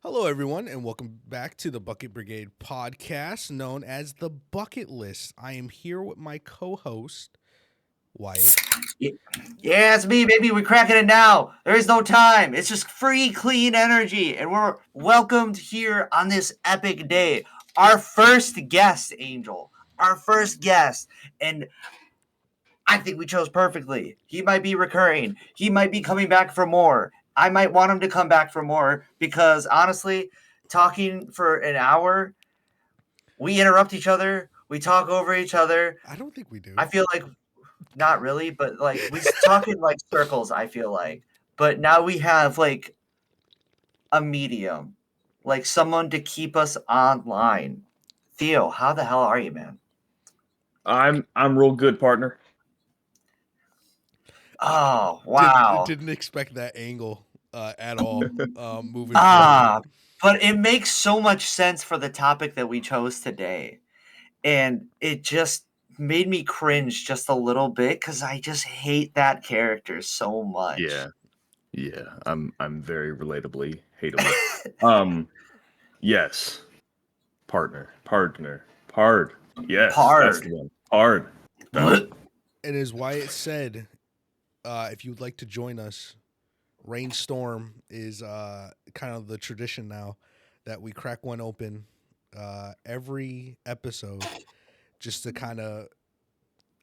Hello, everyone, and welcome back to the Bucket Brigade podcast, known as the Bucket List. I am here with my co-host Wyatt. Yeah, it's me, baby. We're cracking it now. There is no time. It's just free, clean energy. And we're welcomed here on this epic day. Our first guest, Angel. Our first guest. And I think we chose perfectly. He might be recurring. He might be coming back for more. I might want him to come back for more because honestly, talking for an hour, we interrupt each other. We talk over each other. I don't think we do. I feel like not really, but like we talk in like circles, I feel like. But now we have like a medium, like someone to keep us online. Theo, how the hell are you, man? I'm real good, partner. Oh, Didn't wow. didn't expect that angle at all. Moving forward, Ah, but it makes so much sense for the topic that we chose today. And it just made me cringe just a little bit because I just hate that character so much. Yeah, yeah. I'm very relatably hateable. Um, yes, pard. Yes, that's Pard. the one. Pard. Found it. and as Wyatt said, if you'd like to join us, Rainstorm is kind of the tradition now that we crack one open every episode just to kind of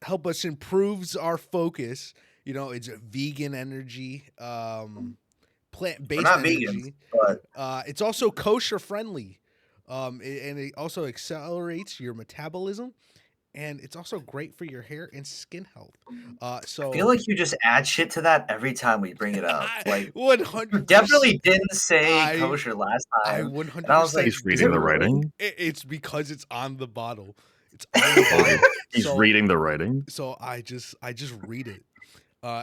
help us improves our focus. You know, it's vegan energy, plant We're based not vegans, energy. but It's also kosher friendly, and it also accelerates your metabolism, and it's also great for your hair and skin health. I feel like you just add shit to that every time we bring it up. Like One you hundred definitely percent. didn't say I kosher last I time, one and hundred I was like, percent He's "Is it reading the did. really?" writing. It's because it's on the bottle. It's on the bottle. He's So reading the writing. so I just read it.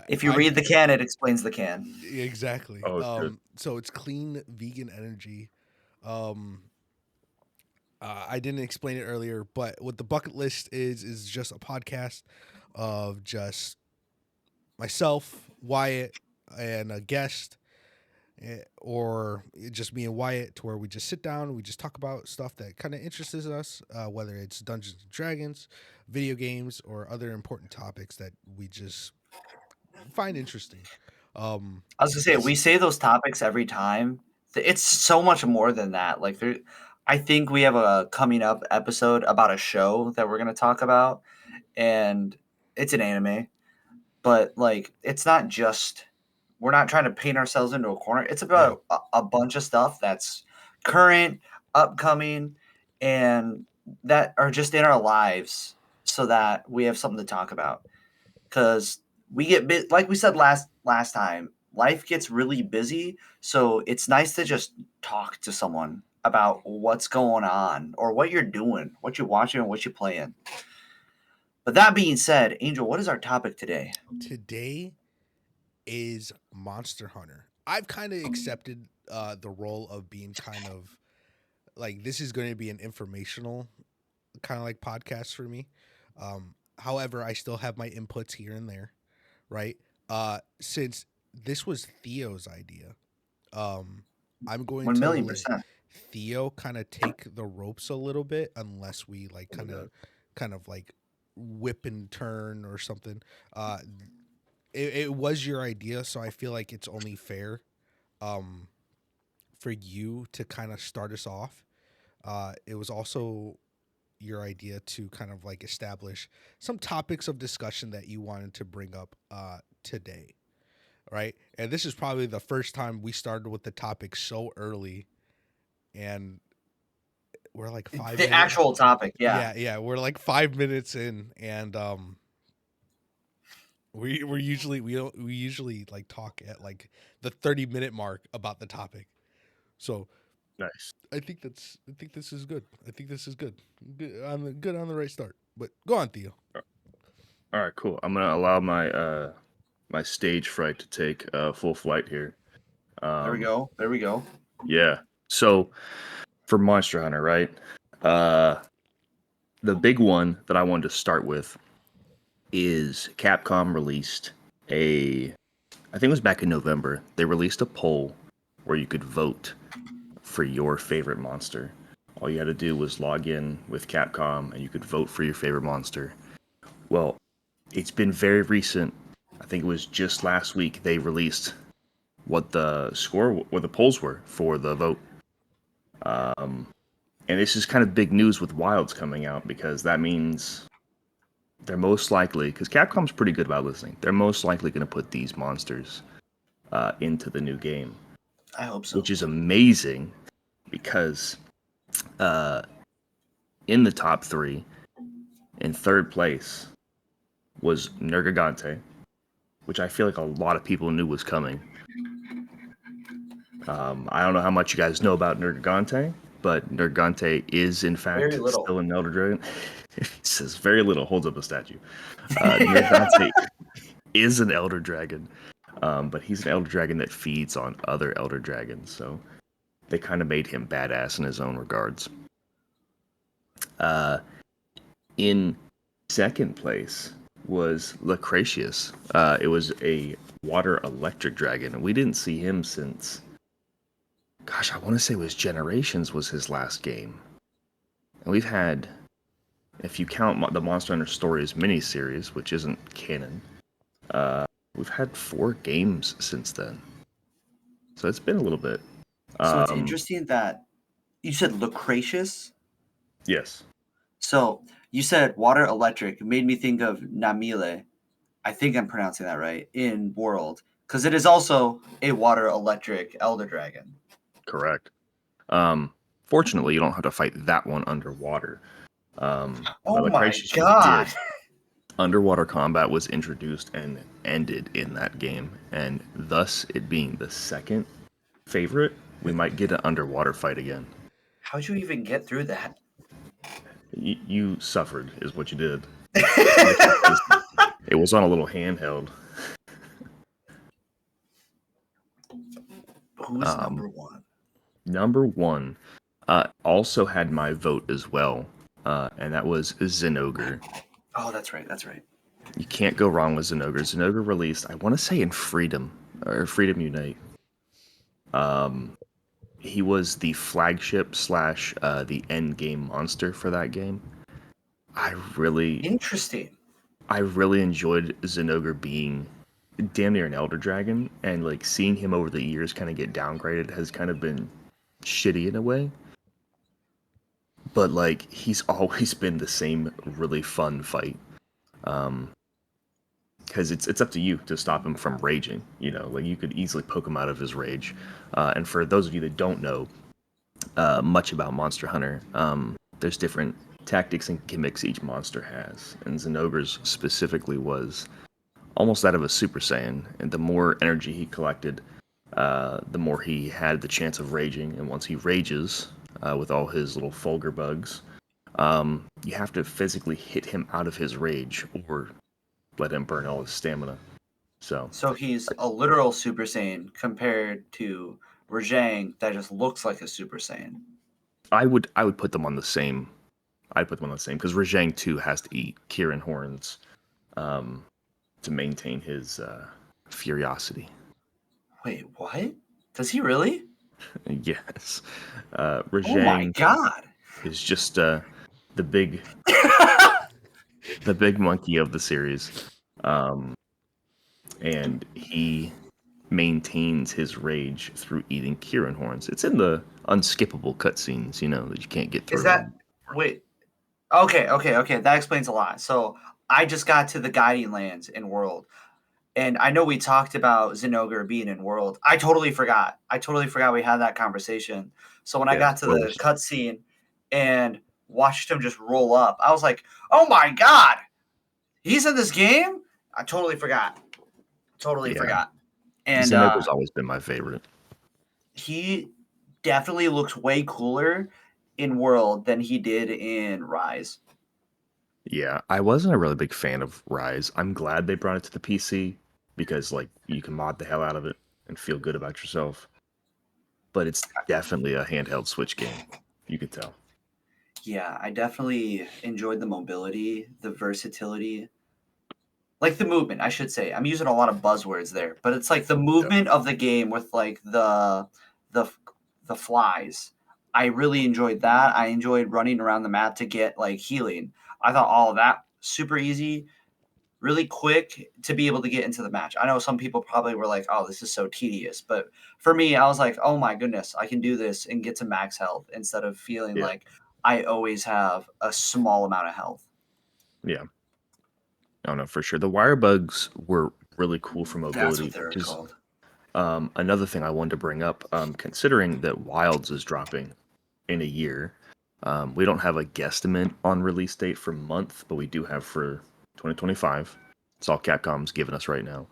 If you I read the can, it explains the can. exactly. Oh shit. So it's clean vegan energy. Um, I didn't explain it earlier, but what the bucket list is just a podcast of just myself, Wyatt, and a guest, or just me and Wyatt, to where we just sit down, we just talk about stuff that kind of interests us, whether it's Dungeons and Dragons, video games, or other important topics that we just find interesting. I was gonna say This we say those topics every time. It's so much more than that. Like there, I think we have a coming up episode about a show that we're gonna talk about, and it's an anime. But like it's not just we're not trying to paint ourselves into a corner. It's right. about a bunch of stuff that's current, upcoming, and that are just in our lives so that we have something to talk about. Because we get like we said last time, life gets really busy, so it's nice to just talk to someone about what's going on or what you're doing, what you're watching, and what you're playing. But that being said, Angel, what is our topic today? Today is Monster Hunter. I've kind of accepted the role of being kind of like, this is going to be an informational kind of like podcast for me. However, I still have my inputs here and there, right? Since this was Theo's idea, um, I'm going One to million let percent. Theo kind of take the ropes a little bit, unless we like kind of like whip and turn or something. Uh, it was your idea, so I feel like it's only fair um, for you to kind of start us off. It was also your idea to kind of like establish some topics of discussion that you wanted to bring up today, right? And this is probably the first time we started with the topic so early, and we're like five The minutes. actual topic, yeah. Yeah, we're like 5 minutes in, and we usually like talk at like the 30-minute mark about the topic. So Nice. I think this is good. I think this is good. Good on the right start. But go on, Theo. All right, cool. I'm gonna allow my stage fright to take full flight here. There we go. There we go. Yeah. So for Monster Hunter, right? Uh, the big one that I wanted to start with is Capcom released I think it was back in November. They released a poll where you could vote for your favorite monster. All you had to do was log in with Capcom and you could vote for your favorite monster. Well, it's been very recent. I think it was just last week they released what the polls were for the vote. And this is kind of big news with Wilds coming out because that means they're most likely, because Capcom's pretty good about listening, they're most likely going to put these monsters into the new game, I hope so. which is amazing because in the top 3, in third place was Nergigante, which I feel like a lot of people knew was coming. I don't know how much you guys know about Nergigante, but Nergigante is in fact Very little. still an Elder Dragon. He says very little, holds up a statue. Nergigante is an Elder Dragon, but he's an Elder Dragon that feeds on other Elder Dragons, so they kind of made him badass in his own regards. In second place was Lucretius. It was a water electric dragon, and we didn't see him since, gosh, I want to say it was Generations was his last game. And we've had, if you count the Monster Hunter Stories miniseries, which isn't canon, we've had 4 games since then. So it's been a little bit. So it's interesting that you said Lucretius. Yes. So you said water electric. It made me think of Namile. I think I'm pronouncing that right, in World. Because it is also a water electric Elder Dragon. Correct. Fortunately, you don't have to fight that one underwater. Oh my Lucretius god! Underwater combat was introduced and ended in that game, and thus it being the second favorite, we might get an underwater fight again. How'd you even get through that? You suffered, is what you did. It was on a little handheld. Who's number one? Number 1 also had my vote as well, and that was Zinogre. Oh, that's right. That's right. You can't go wrong with Zinogre. Zinogre released, I want to say in Freedom Unite. He was the flagship / the end game monster for that game. Interesting. I really enjoyed Zinogre being damn near an Elder Dragon, and like seeing him over the years kind of get downgraded has kind of been shitty in a way. But like he's always been the same really fun fight. Because it's up to you to stop him from raging. You know, like you could easily poke him out of his rage. And for those of you that don't know much about Monster Hunter, there's different tactics and gimmicks each monster has, and Zinogre's specifically was almost that of a Super Saiyan. And the more energy he collected, the more he had the chance of raging. And once he rages with all his little Fulgur bugs, you have to physically hit him out of his rage or let him burn all his stamina. So he's a literal Super Saiyan compared to Rajang that just looks like a Super Saiyan. I would put them on the same. I'd put them on the same because Rajang 2 has to eat Kirin horns to maintain his furiosity. Wait, what? Does he really? Yes. Rajang, oh my god! Is just the big the big monkey of the series. And he maintains his rage through eating Kirin horns. It's in the unskippable cutscenes, you know, that you can't get through. Is that wait? Okay. That explains a lot. So I just got to the Guiding Lands in World, and I know we talked about Zinogre being in World. I totally forgot. We had that conversation. So when I got to the cutscene and watched him just roll up, I was like, "Oh my god, he's in this game!" I totally forgot. Forgot. And Zinogre's always been my favorite. He definitely looks way cooler in World than he did in Rise. Yeah, I wasn't a really big fan of Rise. I'm glad they brought it to the PC because like you can mod the hell out of it and feel good about yourself. But it's definitely a handheld Switch game. You could tell. Yeah, I definitely enjoyed the mobility, the versatility. Like the movement, I should say. I'm using a lot of buzzwords there, but it's like the movement of the game with like the the flies. I really enjoyed that. I enjoyed running around the map to get like healing. I thought all of that super easy, really quick to be able to get into the match. I know some people probably were like, "Oh, this is so tedious," but for me, I was like, "Oh my goodness, I can do this and get to max health instead of feeling Yeah. like I always have a small amount of health." Yeah. No, no, for sure. The wire bugs were really cool for That's mobility, what they're which is called. another thing I wanted to bring up. Considering that Wilds is dropping in a year, we don't have a guesstimate on release date for month, but we do have for 2025. It's all Capcom's giving us right now.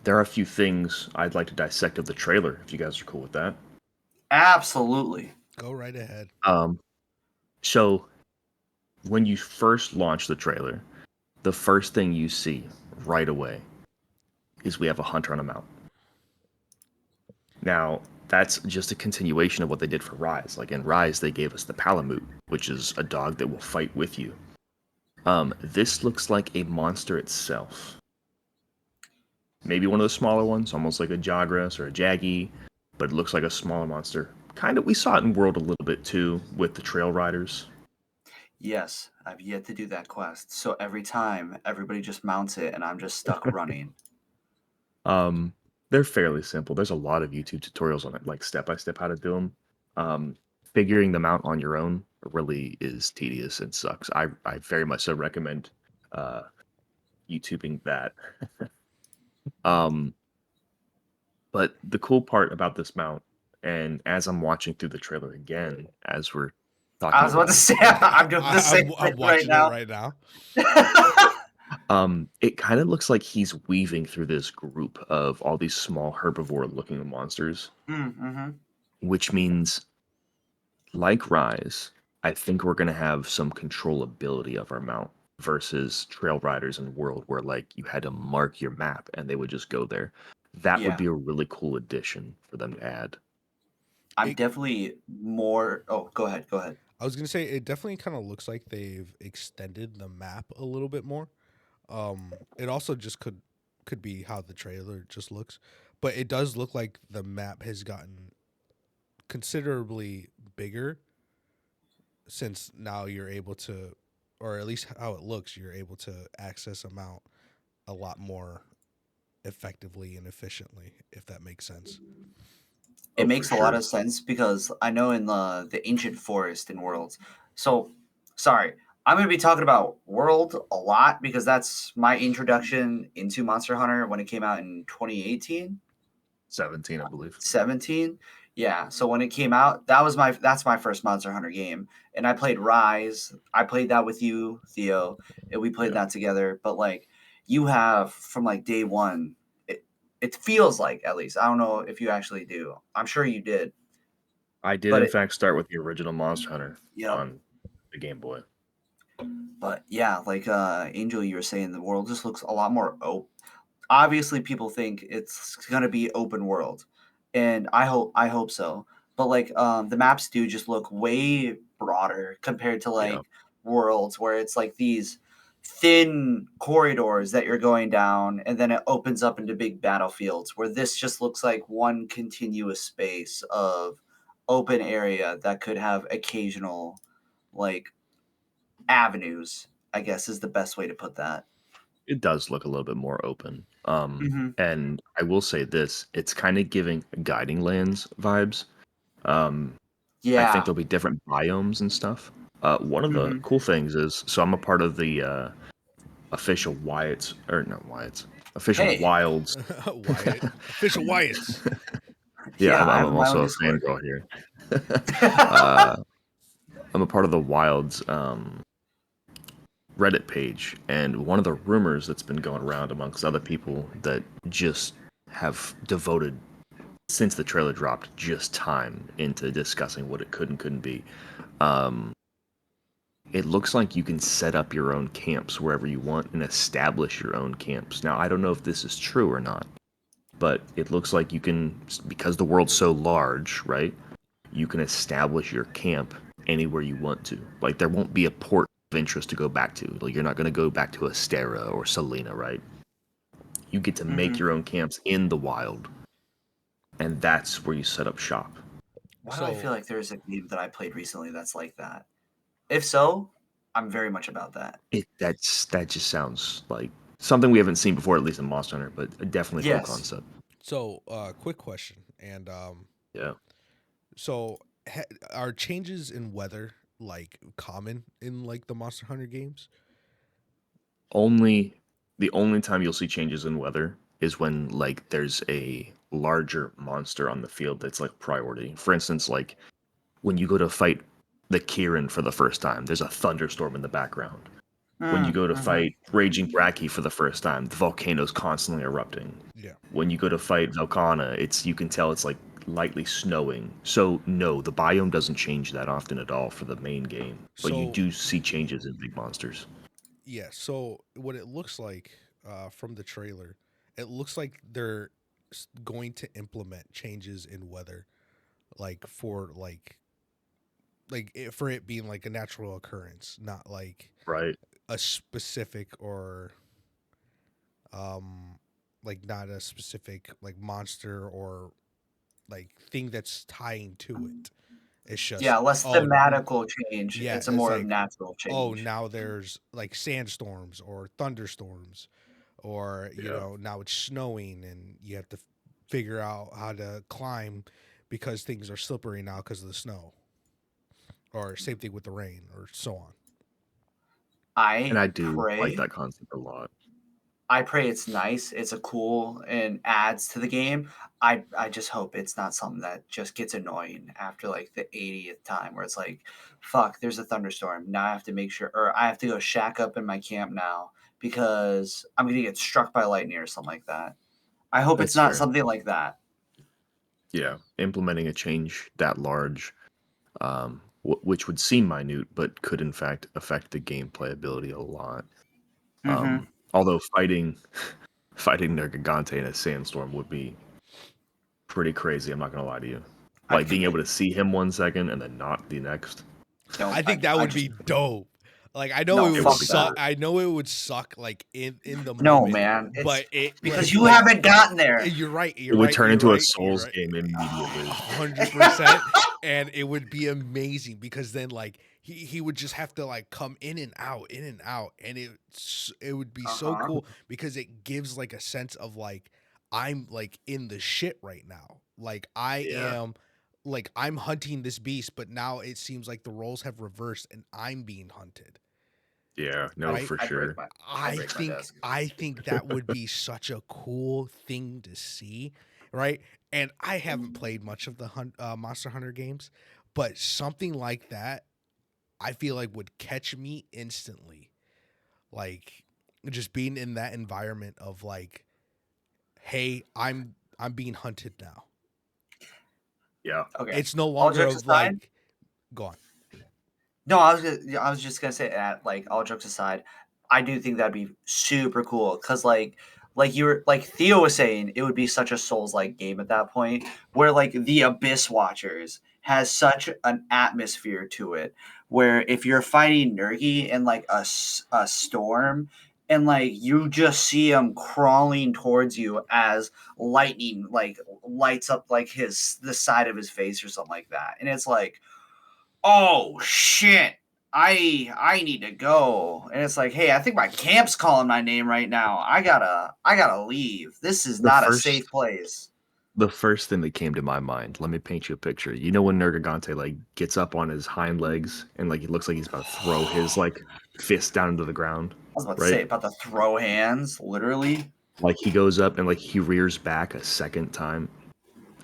There are a few things I'd like to dissect of the trailer, if you guys are cool with that. Absolutely. Go right ahead. So when you first launch the trailer, the first thing you see right away is we have a hunter on a mount. Now, that's just a continuation of what they did for Rise. Like in Rise, they gave us the Palamute, which is a dog that will fight with you. This looks like a monster itself. Maybe one of the smaller ones, almost like a Jagras or a Jaggy, but it looks like a smaller monster. Kind of, we saw it in World a little bit too with the Trail Riders. Yes, I've yet to do that quest. So every time, everybody just mounts it, and I'm just stuck running. They're fairly simple. There's a lot of YouTube tutorials on it, like step by step how to do them. Figuring them out on your own really is tedious and sucks. I very much so recommend YouTubing that. But the cool part about this mount, and as I'm watching through the trailer again, as we're I talking was about about to this say, podcast, I'm doing the same I'm thing right watching it now. right now. it kind of looks like he's weaving through this group of all these small herbivore-looking monsters, Mm-hmm. which means, like Rise, I think we're gonna have some controllability of our mount versus Trail Riders and World, where like you had to mark your map and they would just go there. That would Yeah, be a really cool addition for them to add. I'm It, definitely more. Oh, go ahead. Go ahead. I was gonna say it definitely kind of looks like they've extended the map a little bit more. It also just could be how the trailer just looks, but it does look like the map has gotten considerably bigger since now you're able to, or at least how it looks, you're able to access a mount a lot more effectively and efficiently, if that makes sense. It Oh, for makes a lot sure. of sense because I know in the ancient forest in Worlds. So, sorry, I'm going to be talking about World a lot because that's my introduction into Monster Hunter when it came out in 2018. 17, I believe. 17. Yeah, so when it came out, that's my first Monster Hunter game, and I played Rise. I played that with you, Theo, and we played Yeah. that together. But like, you have from like day one, it feels like, at least, I don't know if you actually do. I'm sure you did, I did, but in fact, start with the original Monster Hunter yep. on the Game Boy. But yeah, like Angel, you were saying, the world just looks a lot more open. Obviously, people think it's gonna be open world, and I hope so. But like the maps do just look way broader compared to Yeah. like worlds where it's like these thin corridors that you're going down, and then it opens up into big battlefields. Where this just looks like one continuous space of open area that could have occasional like avenues, I guess is the best way to put that. It does look a little bit more open. Hmm. And I will say this, it's kind of giving Guiding Lands vibes. Um, I think Yeah. there'll be different biomes and stuff. One of the Hmm. cool things is, so I'm a part of the official Wyatt's, or not Wyatt's, official Hey. Wilds. Wyatt, official Wyatts. Yeah, Yeah, I have I'm my own also a Discord. fangirl here. uh, I'm a part of the Wilds Reddit page, and one of the rumors that's been going around amongst other people that just have devoted since the trailer dropped just time into discussing what it could and couldn't be. Um, it looks like you can set up your own camps wherever you want and establish your own camps. Now, I don't know if this is true or not, but it looks like you can, because the world's so large, right? You can establish your camp anywhere you want to. Like, there won't be a port of interest to go back to. Like, you're not going to go back to Astera or Selena, right? You get to make Hmm. your own camps in the wild, and that's where you set up shop. Why do I feel So like there's a game that I played recently that's like that? If so, I'm very much about that. That just sounds like something we haven't seen before, at least in Monster Hunter, but a definitely cool Yes. concept. quick question, and Yeah. so are changes in weather like common in like the Monster Hunter games? Only the only time you'll see changes in weather is when like there's a larger monster on the field that's like priority. For instance, like when you go to fight the Kieran for the first time, there's a thunderstorm in the background. When you go to Mm-hmm. fight Raging Brachy for the first time, the volcano's constantly erupting. Yeah. When you go to fight Velkhana, you can tell it's like lightly snowing. So no, the biome doesn't change that often at all for the main game, but you So do see changes in big monsters. yeah. So what it looks like from the trailer, it looks like they're going to implement changes in weather, like for it being like a natural occurrence, not like Right. a specific or um like not a specific like monster or like thing that's tying to it. It's Yeah, just less thematical change. yeah, It's a it's more like natural oh change. now there's like sandstorms or thunderstorms or Yeah. now it's snowing and you have to figure out how to climb because things are slippery now because of the snow, or same thing with the rain or so on. And I I do like pray that concept a lot. I pray it's nice. It's a cool and adds to the game. I just hope it's not something that just gets annoying after like the 80th time where it's like, fuck, there's a thunderstorm. Now I have to make sure, or I have to go shack up in my camp now because I'm gonna get struck by lightning or something like that. I hope it's That's not fair. something like that. Yeah, implementing a change that large, which would seem minute, but could in fact affect the game playability a lot. Mm-hmm. Although fighting Nergigante in a sandstorm would be pretty crazy. I'm not gonna lie to you. I Like being think able to see him 1 second and then not the next. no, I think that I would just be dope. Like I know no it It would would fuck be suck. that. cool. I know it would suck like in the No, moment, man. It's but it because you like haven't gotten there. you're right. It You're would right. turn You're into a right. You're Souls right. game immediately. 100%, and it would be amazing because then like he would just have to like come in and out, and it would be so Uh-huh. cool because it gives like a sense of like I'm like in the shit right now. Like Yeah. I'm hunting this beast, but now it seems like the roles have reversed and I'm being hunted. Yeah, no, Right? for sure. I break my desk. I think that would be such a cool thing to see, right? And I haven't played much of the Monster Hunter games, but something like that, I feel like would catch me instantly. Like just being in that environment of like, hey, I'm being hunted now. Yeah. Okay. It's no All longer jokes of aside, like, go on. no, I was just gonna say that. Like all jokes aside, I do think that'd be super cool because like you were like Theo was saying, it would be such a Souls like game at that point where like the Abyss Watchers has such an atmosphere to it where if you're fighting Nergi in like a storm and like you just see him crawling towards you as lightning like lights up like the side of his face or something like that, and it's like, oh shit, I need to go. And it's like, hey, I think my camp's calling my name right now. I gotta leave. This is The not a first safe place. the first thing that came to my mind, let me paint you a picture. You know when Nergigante like gets up on his hind legs and like it looks like he's about to throw his like fist down into the ground, I was about to right? say about to throw hands, literally. Like he goes up and like he rears back a second time.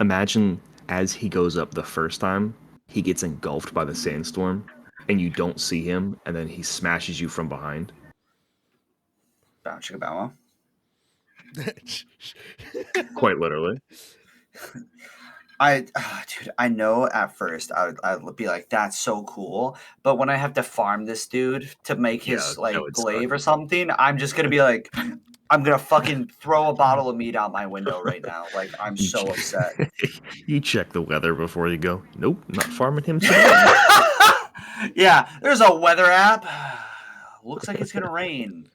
Imagine as he goes up the first time, he gets engulfed by the sandstorm and you don't see him and then he smashes you from behind. Bow chicka bow wow. Quite literally. Dude, I know at first I would be like, that's so cool. But when I have to farm this dude to make Yeah, his that like would suck. glaive or something, I'm just gonna be like, I'm gonna fucking throw a bottle of meat out my window right now. Like I'm You, so upset. you check the weather before you go. Nope, not farming him today. Yeah, there's a weather app. Looks like it's gonna rain.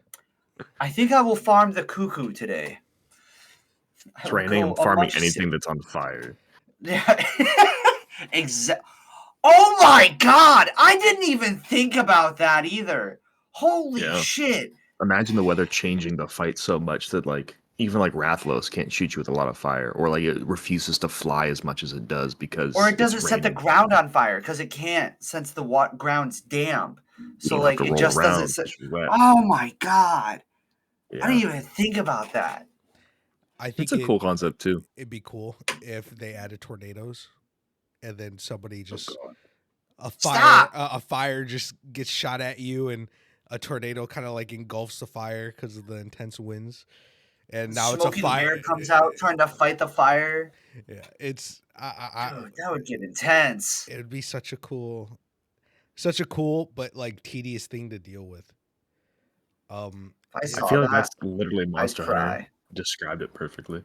I think I will farm the cuckoo today. I It's will raining. go I'm a farming much anything that's on fire. yeah. Oh my god! I didn't even think about that either. Holy Yeah. shit! Imagine the weather changing the fight so much that like even like Rathlos can't shoot you with a lot of fire, or like it refuses to fly as much as it does because Or it it's doesn't set the raining. ground on fire because it can't, since the ground's damp. So You have like to it roll just doesn't around set. because you're wet. Oh my god! I Yeah, didn't even think about that. I it's think a cool concept too. it'd be cool if they added tornadoes, and then somebody Oh just god! a Stop! fire just gets shot at you, and a tornado kind of like engulfs the fire because of the intense winds, and now it's a Smokey the fire. Bear comes out trying to fight the fire. Yeah, it's Dude, that would get intense. it'd be such a cool, but like tedious thing to deal with. If I I saw feel like that, that's literally I'd Monster Hunter cry. described it perfectly.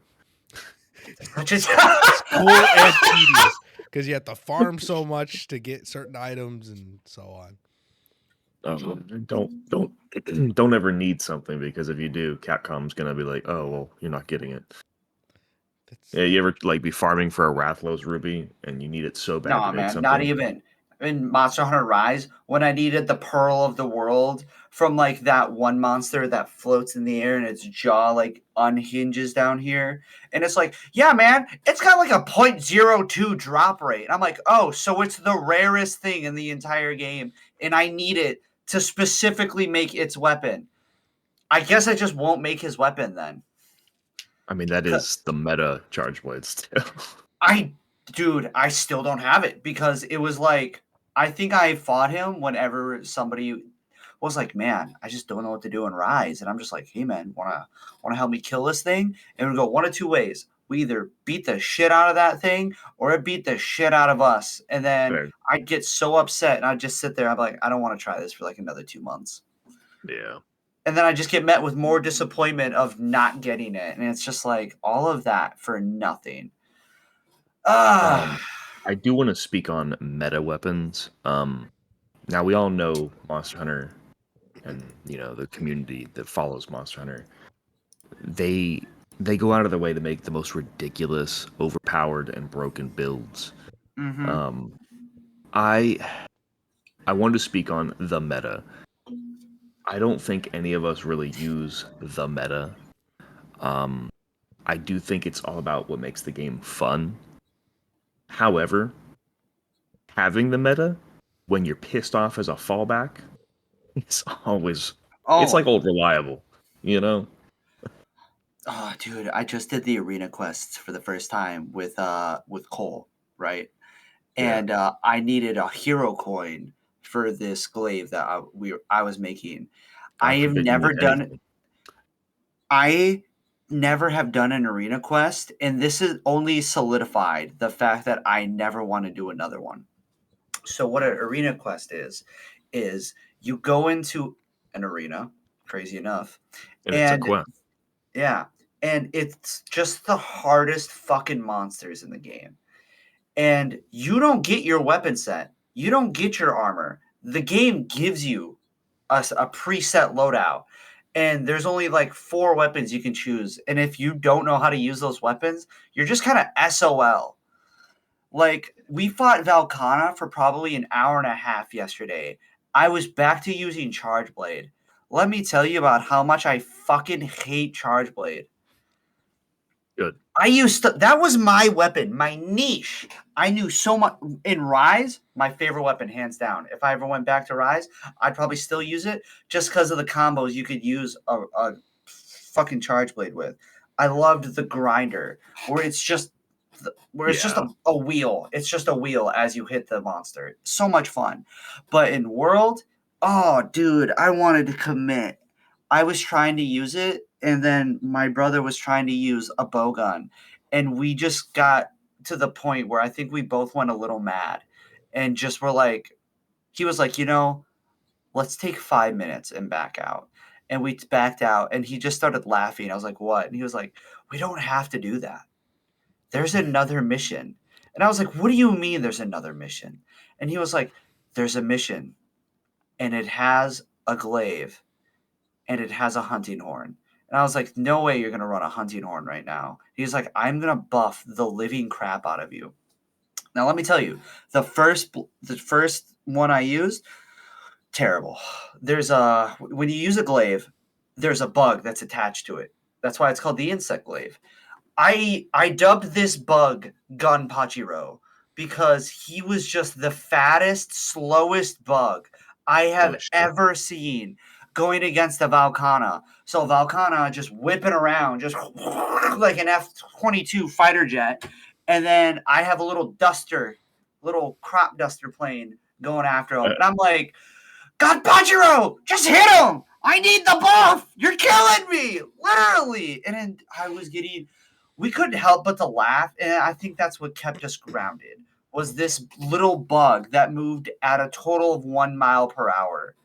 Just It's cool and tedious because you have to farm so much to get certain items and so on. Don't ever need something, because if you do, Capcom's gonna be like, oh well, you're not getting it. That's Yeah, you ever like be farming for a Rathlos ruby and you need it so bad to no, make man, not something? even in Monster Hunter Rise when I needed the Pearl of the World from like that one monster that floats in the air and its jaw like unhinges down here. And it's like, yeah, man, it's got like a .02 drop rate. And I'm like, oh, so it's the rarest thing in the entire game, and I need it to specifically make its weapon. I guess I just won't make his weapon then. I mean, that is the meta charge blade still. Dude, I still don't have it because it was like, I think I fought him whenever somebody was like, man, I just don't know what to do in Rise. And I'm just like, hey man, wanna help me kill this thing? And we go one of two ways. We either beat the shit out of that thing or it beat the shit out of us. And then Fair. I'd get so upset and I'd just sit there. I'm like, I don't want to try this for like another 2 months. Yeah. And then I just get met with more disappointment of not getting it. And it's just like all of that for nothing. Ah, I do want to speak on meta weapons. Now we all know Monster Hunter, and you know the community that follows Monster Hunter. They go out of their way to make the most ridiculous, overpowered, and broken builds. mm-hmm. I wanted to speak on the meta. I don't think any of us really use the meta. I do think it's all about what makes the game fun. However, having the meta when you're pissed off as a fallback, it's always it's Oh, like old reliable, you know? oh, dude, I just did the arena quests for the first time with Cole, right? Yeah. And I needed a hero coin for this glaive that I was making. I God have forbid you never need done anything. I never have done an arena quest, and this is only solidified the fact that I never want to do another one. So what an arena quest is you go into an arena, crazy enough, And it's a and quest. yeah, and it's just the hardest fucking monsters in the game. And you don't get your weapon set. You don't get your armor. The game gives you a preset loadout. And there's only like 4 weapons you can choose. And if you don't know how to use those weapons, you're just kind of SOL. Like, we fought Valkana for probably an hour and a half yesterday. I was back to using Charge Blade. Let me tell you about how much I fucking hate Charge Blade. Good. That was my weapon, my niche. I knew so much in Rise, my favorite weapon, hands down. If I ever went back to Rise, I'd probably still use it just because of the combos you could use a fucking Charge Blade with. I loved the grinder, where it's just Yeah. a wheel. It's just a wheel as you hit the monster. So much fun. But in World, oh dude, I wanted to commit. I was trying to use it, and then my brother was trying to use a bow gun, and we just got to the point where I think we both went a little mad, and just were like, he was like, let's take 5 minutes and back out, and we backed out, and he just started laughing. I was like, what? And he was like, we don't have to do that. There's another mission, and I was like, what do you mean there's another mission? And he was like, there's a mission, and it has a glaive and it has a hunting horn. And I was like, no way you're going to run a hunting horn right now. He's like, I'm going to buff the living crap out of you. Now let me tell you, the first one I used, terrible. There's when you use a glaive, there's a bug that's attached to it. That's why it's called the insect glaive. I dubbed this bug Gun Pachiro because he was just the fattest, slowest bug I have ever seen going against a Valkana. So Valkana just whipping around, just like an F-22 fighter jet. And then I have a little crop duster plane going after him. And I'm like, God Pachiro, just hit him. I need the buff. You're killing me, literally. And then we couldn't help but to laugh. And I think that's what kept us grounded, was this little bug that moved at a total of 1 mile per hour.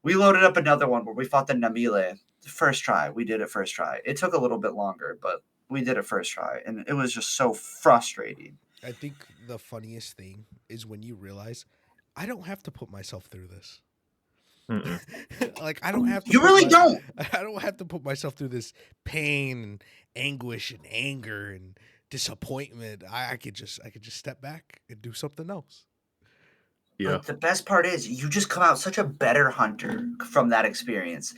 We loaded up another one where we fought the Namile. First try. We did it first try. It took a little bit longer, but we did it first try. And it was just so frustrating. I think the funniest thing is when you realize I don't have to put myself through this. Like, I don't have to. You really don't. I don't have to put myself through this pain and anguish and anger and disappointment. I could just step back and do something else. Yeah. But the best part is you just come out such a better hunter from that experience,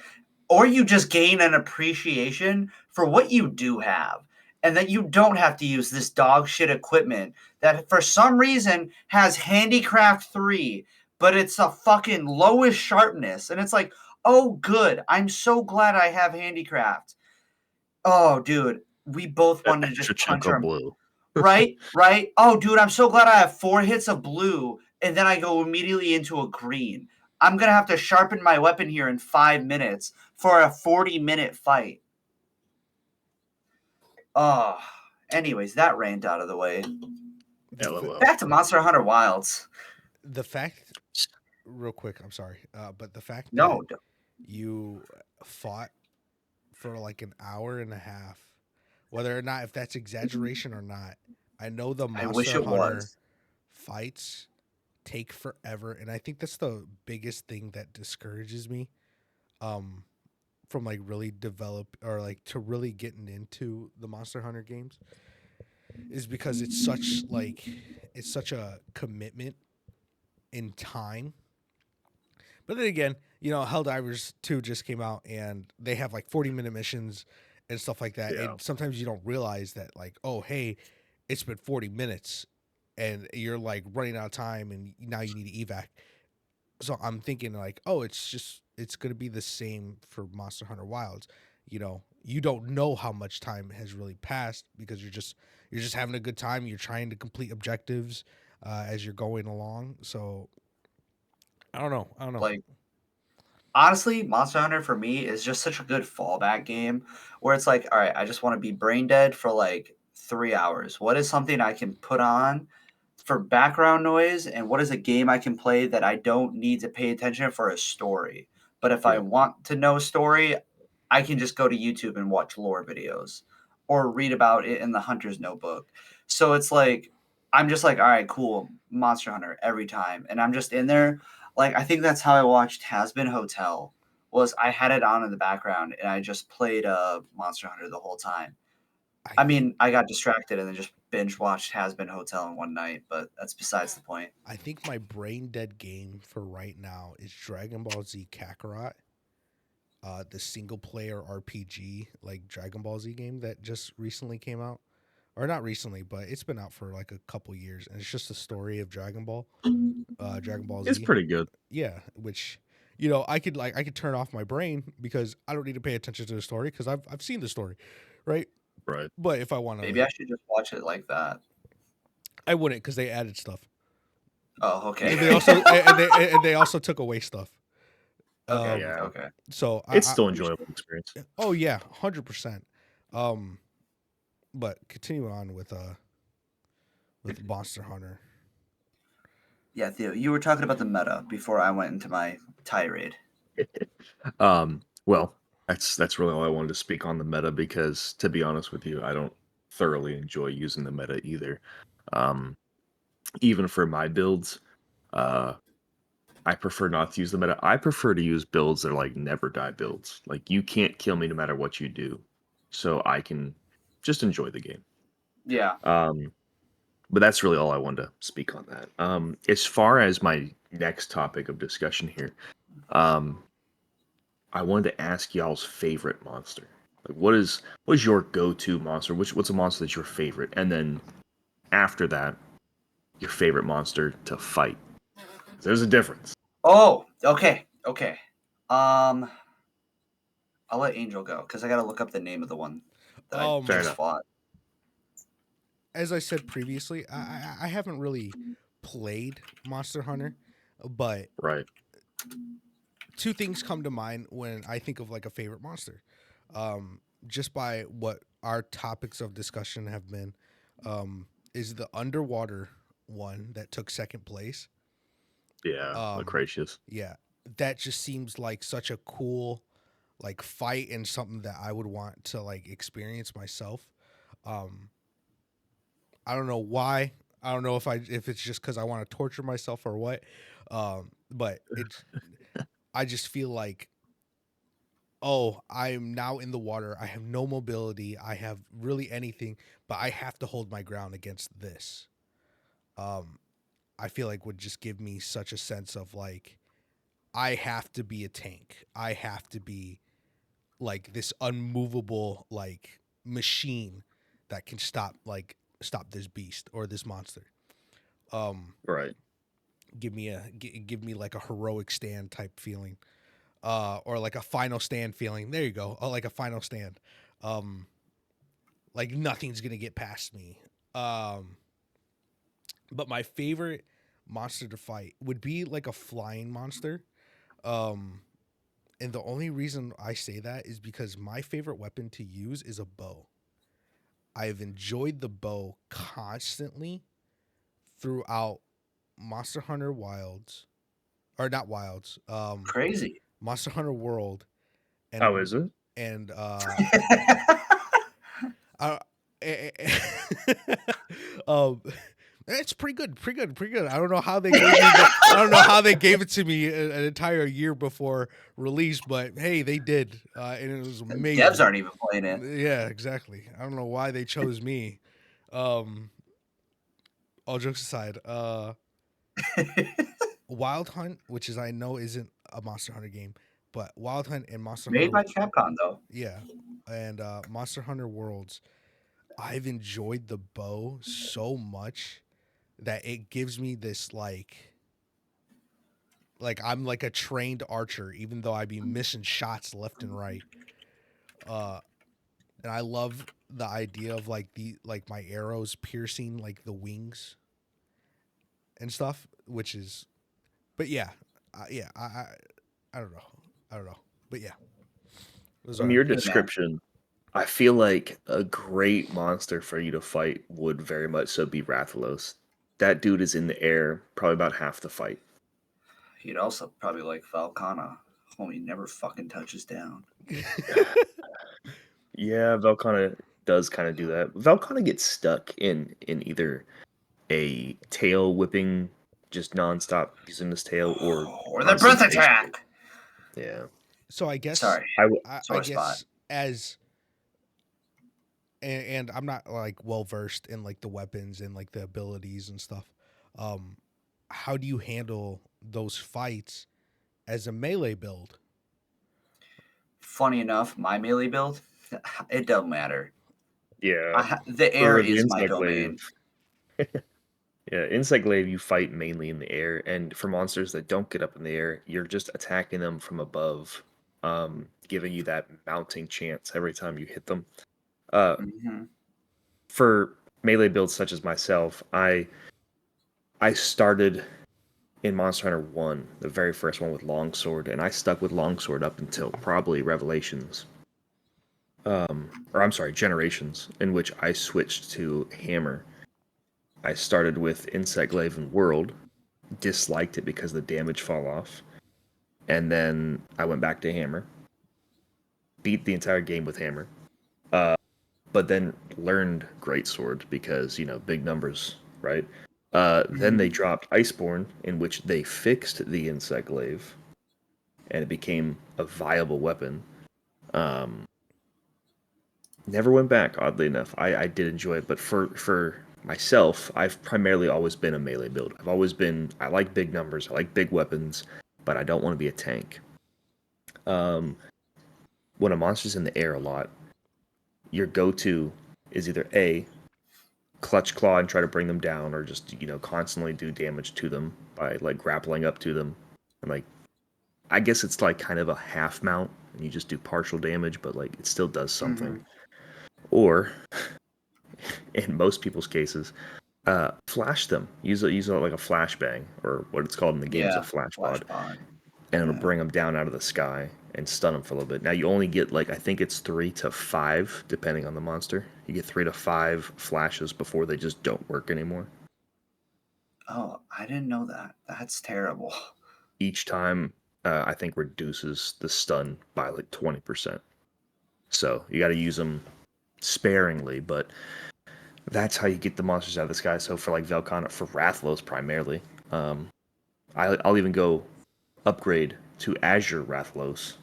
or you just gain an appreciation for what you do have, and that you don't have to use this dog shit equipment that for some reason has Handicraft 3, but it's a fucking lowest sharpness. And it's like, oh, good. I'm so glad I have Handicraft. Oh, dude. We both wanted to just punch our blue. Right? Oh, dude, I'm so glad I have 4 hits of blue, and then I go immediately into a green. I'm going to have to sharpen my weapon here in 5 minutes for a 40-minute fight. Oh, anyways, that rant out of the way. Back to Monster Hunter Wilds. The fact, real quick, I'm sorry, but the fact that you fought for like an hour and a half, whether or not, if that's exaggeration or not, I know the Monster Hunter fights take forever, and I think that's the biggest thing that discourages me from like really develop or like to really getting into the Monster Hunter games, is because it's such a commitment in time. But then again, you know, Helldivers 2 just came out and they have like 40-minute missions and stuff like that. Yeah. And sometimes you don't realize that, like, oh, hey, it's been 40 minutes and you're like running out of time and now you need to evac. So I'm thinking like, oh, it's going to be the same for Monster Hunter Wilds. You know, you don't know how much time has really passed because you're just having a good time. You're trying to complete objectives as you're going along. So I don't know. Like, honestly, Monster Hunter for me is just such a good fallback game where it's like, all right, I just want to be brain dead for like 3 hours. What is something I can put on for background noise, and what is a game I can play that I don't need to pay attention for a story? But if I want to know a story, I can just go to YouTube and watch lore videos or read about it in the Hunter's Notebook. So it's like, I'm just like, all right, cool, Monster Hunter every time. And I'm just in there. Like, I think that's how I watched Has Been Hotel, was I had it on in the background and I just played Monster Hunter the whole time. I mean, I got distracted and then just binge watched Has Been Hotel in one night, but that's besides the point. I think my brain dead game for right now is Dragon Ball Z Kakarot, the single player RPG, like Dragon Ball Z game that just recently came out. Or not recently, but it's been out for like a couple years, and it's just a story of Dragon Ball Z. It's pretty good. Yeah, which, you know, I could turn off my brain because I don't need to pay attention to the story because I've seen the story, right? Right. But if I want to, maybe I should just watch it like that. I wouldn't, because they added stuff. Oh, okay. And they also and they also took away stuff. Okay. Okay. So it's still enjoyable experience. Oh yeah, 100%. But continue on with Monster Hunter. Yeah, Theo, you were talking about the meta before I went into my tirade. Well, that's really all I wanted to speak on the meta, because to be honest with you, I don't thoroughly enjoy using the meta either. Even for my builds, I prefer not to use the meta. I prefer to use builds that are like never die builds. Like, you can't kill me no matter what you do, so I can just enjoy the game. Yeah. But that's really all I wanted to speak on that. As far as my next topic of discussion here, um, I wanted to ask y'all's favorite monster. Like, what is your go-to monster? What's a monster that's your favorite? And then after that, your favorite monster to fight. There's a difference. Oh, okay. Um, I'll let Angel go because I gotta look up the name of the one that I Fair just enough. fought. As I said previously, I haven't really played Monster Hunter, but Right. two things come to mind when I think of like a favorite monster. Just by what our topics of discussion have been, is the underwater one that took second place. Yeah. Um, Loquacious. yeah, that just seems like such a cool like fight and something that I would want to like experience myself. Um, I don't know why. I don't know if it's just because I want to torture myself or what. But it's I just feel like, oh, I'm now in the water. I have no mobility. I have really anything, but I have to hold my ground against this. Um, I feel like would just give me such a sense of like I have to be a tank. I have to be like this unmovable like machine that can stop this beast or this monster. Um, Right. give me like a heroic stand type feeling, or like a final stand feeling. There you go. Oh, like a final stand. Um, like nothing's gonna get past me. Um, but my favorite monster to fight would be like a flying monster. Um, and the only reason I say that is because my favorite weapon to use is a bow. I've enjoyed the bow constantly throughout Monster Hunter Wilds, or not Wilds, Crazy. Monster Hunter World, Oh, and is it? and uh, um, it's pretty good, pretty good. I don't know how they gave me I don't know how they gave it to me an entire year before release, but hey, they did, and it was Devs amazing. aren't even playing it. Yeah, exactly. I don't know why they chose me. Um, all jokes aside, Wild Hunt, which is I know isn't a Monster Hunter game, but Wild Hunt and Monster Made Hunter, by Capcom though. yeah, and Monster Hunter Worlds, I've enjoyed the bow so much that it gives me this like I'm like a trained archer, even though I be missing shots left and right. Uh, and I love the idea of like my arrows piercing like the wings and stuff, which is, but yeah, yeah, I don't know, I don't know, but yeah, those From are your Hey man, description, I feel like a great monster for you to fight would very much so be Rathalos. That dude is in the air probably about half the fight. you'd also probably like Falcana. Homie never fucking touches down. Yeah, Velkhana does kind of do that. Velkhana gets stuck in either a tail whipping, just nonstop using his tail, or Or the breath concentration. attack. Yeah, so I guess Sorry, I sore spot. guess as and I'm not like well versed in like the weapons and like the abilities and stuff. Um, how do you handle those fights as a melee build? Funny enough, my melee build, it don't matter. yeah. The air For the is my insect glaive, domain. yeah, insect glaive you fight mainly in the air, and for monsters that don't get up in the air, you're just attacking them from above, giving you that mounting chance every time you hit them. Uh, Hmm. for melee builds such as myself, I started in Monster Hunter 1, the very first one with Longsword, and I stuck with Longsword up until probably Revelations. Or I'm sorry, Generations, in which I switched to Hammer. I started with Insect Glaive and World, disliked it because the damage fall off, and then I went back to Hammer, beat the entire game with Hammer, but then learned Greatsword because, big numbers, right? Then they Hmm. dropped Iceborne, in which they fixed the Insect Glaive, and it became a viable weapon. Um, Never went back, oddly enough. I did enjoy it, but for myself, I've primarily always been a melee build. I like big numbers, I like big weapons, but I don't want to be a tank. When a monster's in the air a lot, your go-to is either A, clutch claw and try to bring them down, or just, constantly do damage to them by like grappling up to them. And like, I guess it's like kind of a half mount and you just do partial damage, but like it still does something. Mhm. Or in most people's cases, flash them. Use it like a flashbang, or what it's called in the game is a Yeah, flash flash pod, pod. and it'll Yeah. bring them down out of the sky and stun them for a little bit. Now you only get like, I think it's 3 to 5 depending on the monster. You get 3 to 5 flashes before they just don't work anymore. Oh, I didn't know that. That's terrible. Each time, I think reduces the stun by like 20%. So you got to use them sparingly, but that's how you get the monsters out of the sky. So for like Velkhana, for Rathlos primarily, I'll even go upgrade to Azure Rathlos.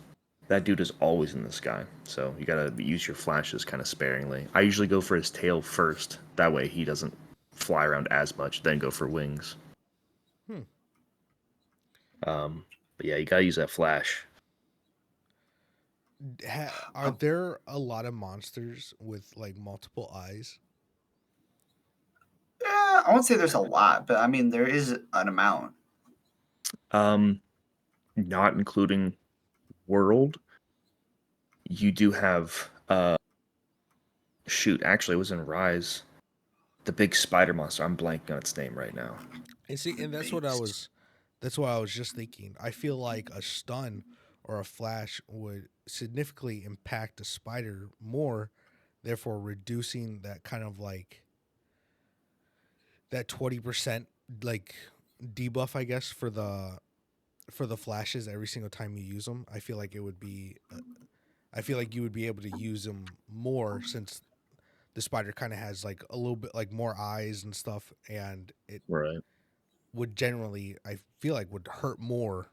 That dude is always in the sky, so you gotta use your flashes kind of sparingly. I usually go for his tail first. That way he doesn't fly around as much. Then go for wings. Hmm. But yeah, you gotta use that flash. Are there a lot of monsters with like multiple eyes? Yeah, I won't say there's a lot, but I mean there is an amount. Not including World. You do have shoot, actually it was in Rise. The big spider monster. I'm blanking on its name right now. And see, and Base. that's what I was just thinking. I feel like a stun or a flash would significantly impact a spider more, therefore reducing that kind of like that 20% like debuff, I guess, for the flashes every single time you use them. I feel like it would be I feel like you would be able to use them more since the spider kind of has like a little bit like more eyes and stuff, and it Right. would generally, I feel like, would hurt more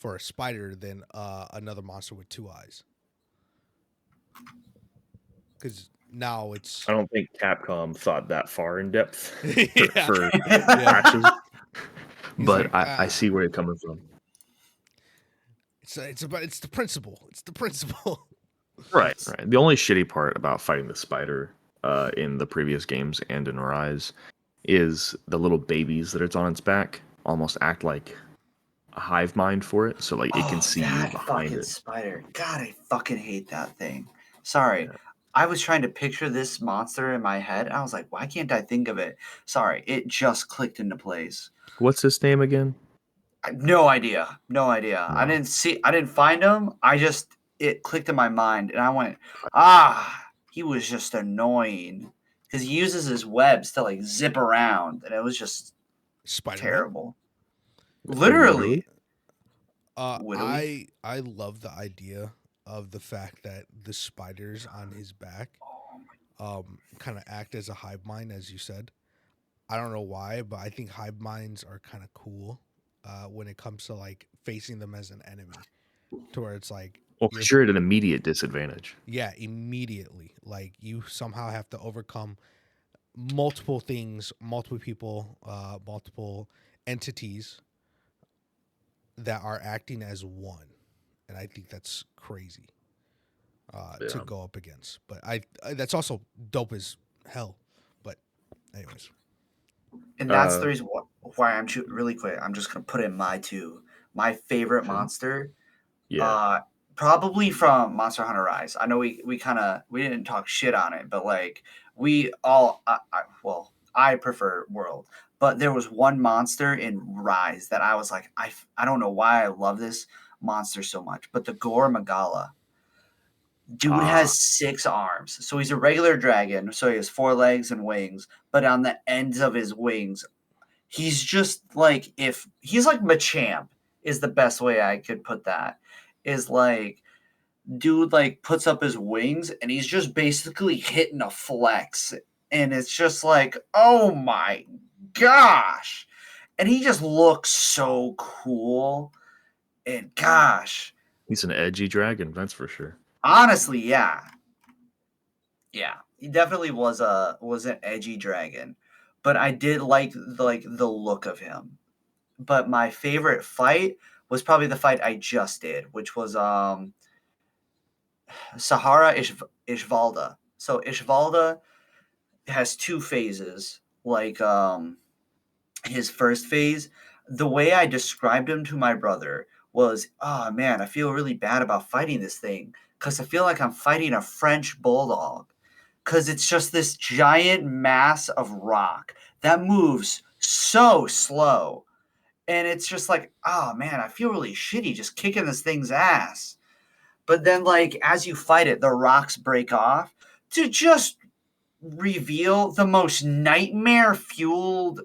for a spider than another monster with 2 eyes. Because now it's I don't think Capcom thought that far in depth yeah, for yeah. flashes, He's but like, I see where you're coming from. it's the principle. It's the principle. Right, right. The only shitty part about fighting the spider in the previous games and in Rise is the little babies that it's on its back almost act like a hive mind for it, so like it can Oh, see you that behind fucking it. spider. God, I fucking hate that thing. Sorry. Yeah. I was trying to picture this monster in my head. I was like, why can't I think of it? Sorry, it just clicked into place. What's his name again? No idea. No idea. No. I didn't find him. It clicked in my mind and I went, he was just annoying. Because he uses his webs to like zip around and it was just Spider Man. terrible. Literally? Literally. Literally. I love the idea of the fact that the spiders on his back kind of act as a hive mind, as you said. I don't know why, but I think hive minds are kind of cool when it comes to like facing them as an enemy, to where it's like Well, because you're at an immediate disadvantage. yeah, immediately, like you somehow have to overcome multiple things, multiple people, multiple entities that are acting as one, and I think that's crazy to Yeah. go up against. But I that's also dope as hell. But anyways, And that's Uh, the reason why really quick. I'm just gonna put in my two. My favorite sure. monster, Yeah. uh, probably from Monster Hunter Rise. I know we didn't talk shit on it, but like we all, I prefer World, but there was one monster in Rise that I was like, I don't know why I love this monster so much, but the Gore Magala. Dude Ah, has 6 arms. So he's a regular dragon. So he has 4 legs and wings. But on the ends of his wings, he's just like if he's like Machamp is the best way I could put that. Is like dude like puts up his wings and he's just basically hitting a flex. And it's just like, oh my gosh. And he just looks so cool. And gosh, he's an edgy dragon, that's for sure. honestly, yeah. Yeah. he definitely was an edgy dragon, but I did like the look of him. But my favorite fight was probably the fight I just did, which was Sahara Ishvalda. So Ishvalda has two phases. Like his first phase, the way I described him to my brother was, oh man, I feel really bad about fighting this thing because I feel like I'm fighting a French bulldog because it's just this giant mass of rock that moves so slow. And it's just like, oh man, I feel really shitty just kicking this thing's ass. But then, like, as you fight it, the rocks break off to just reveal the most nightmare fueled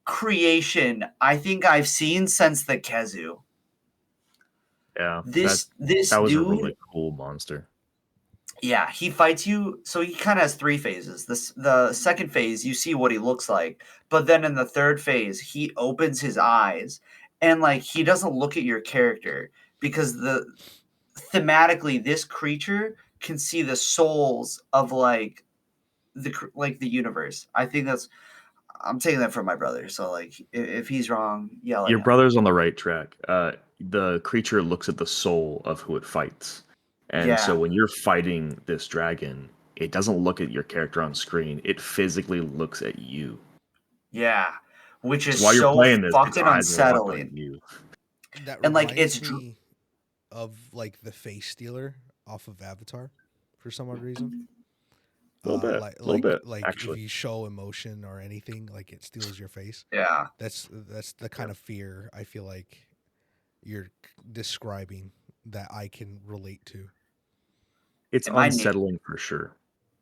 creation I think I've seen since the Kezu. Yeah, This that was a dude, really cool monster. yeah, he fights you. So he kind of has three phases. The second phase, you see what he looks like, but then in the third phase, he opens his eyes and like he doesn't look at your character because the thematically this creature can see the souls of the universe. I think that's I'm taking that from my brother. So like if he's wrong, yell at Your him. brother's on the right track. The creature looks at the soul of who it fights. And so Yeah. when you're fighting this dragon, it doesn't look at your character on screen. It physically looks at you. Yeah. Which So is while you're so playing this, its fucking eyes are locked on unsettling. you. That And like reminds me of like the face stealer off of Avatar for some odd reason. A little bit, Like a little bit, if actually. you show emotion or anything, like it steals your face. yeah. That's the kind of fear I feel like you're describing that I can relate to. It's And unsettling for sure.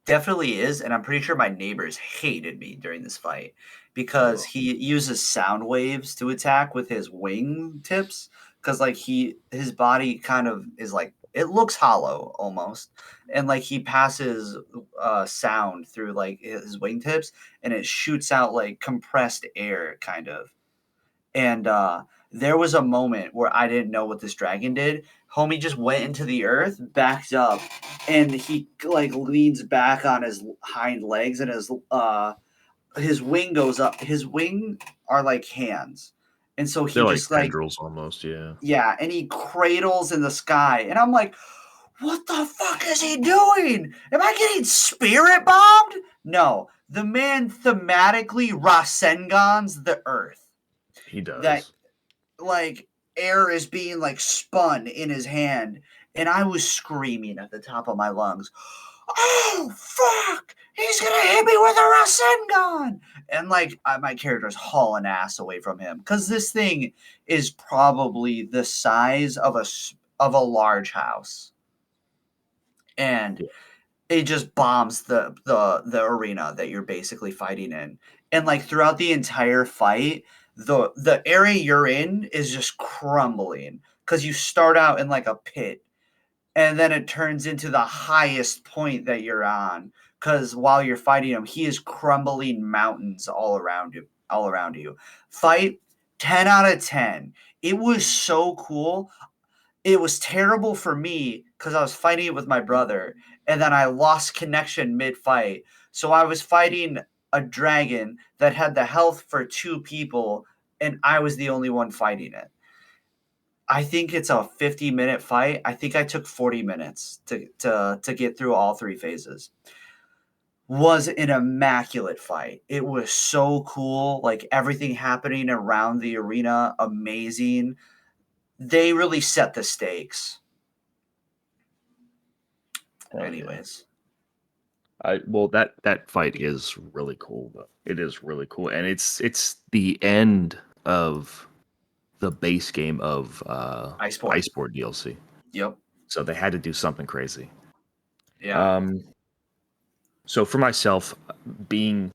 definitely is, and I'm pretty sure my neighbors hated me during this fight because Oh, he uses sound waves to attack with his wing tips. Because like his body kind of is like it looks hollow almost, and like he passes sound through like his wingtips, and it shoots out like compressed air kind of. And there was a moment where I didn't know what this dragon did. Homie just went into the earth, backed up, and he like leans back on his hind legs, and his wing goes up. His wing are like hands, and so he they're like just like tendrils almost, yeah. yeah, and he cradles in the sky, and I'm like, what the fuck is he doing? Am I getting spirit bombed? No, the man thematically Rasengans the earth. He That does. like air is being like spun in his hand, and I was screaming at the top of my lungs, oh fuck, he's gonna hit me with a Rasengan. And like my character's hauling ass away from him because this thing is probably the size of a large house, and Yeah. it just bombs the arena that you're basically fighting in. And like throughout the entire fight, the area you're in is just crumbling because you start out in like a pit, and then it turns into the highest point that you're on. Because while you're fighting him, he is crumbling mountains all around you. Fight 10 out of 10. It was so cool. It was terrible for me because I was fighting it with my brother, and then I lost connection mid fight. So I was fighting a dragon that had the health for two people, and I was the only one fighting it. I think it's a 50-minute fight. I think I took 40 minutes to get through all three phases. Was an immaculate fight. It was so cool. Like everything happening around the arena, amazing. They really set the stakes. Hell yeah. Anyways. Well, that fight is really cool though. It is really cool, and it's the end of the base game of Iceport. Iceport DLC. Yep. So they had to do something crazy. Yeah. So for myself, being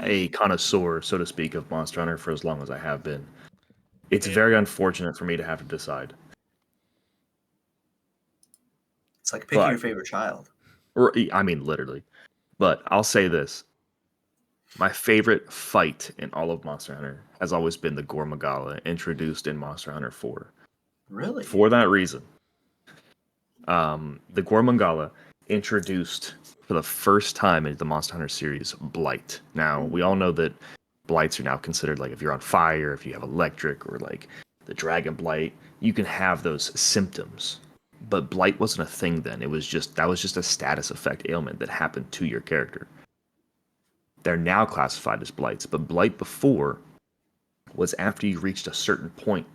a connoisseur, so to speak, of Monster Hunter for as long as I have been, it's very unfortunate for me to have to decide. It's like picking your favorite child. Or, I mean, literally. But I'll say this. My favorite fight in all of Monster Hunter has always been the Gormagala introduced in Monster Hunter 4. Really? For that reason. The Gormagala introduced for the first time in the Monster Hunter series, Blight. Now, we all know that Blights are now considered, like, if you're on fire, if you have electric, or, like, the Dragon Blight, you can have those symptoms. But Blight wasn't a thing then. That was just a status effect ailment that happened to your character. They're now classified as Blights, but Blight before was after you reached a certain point.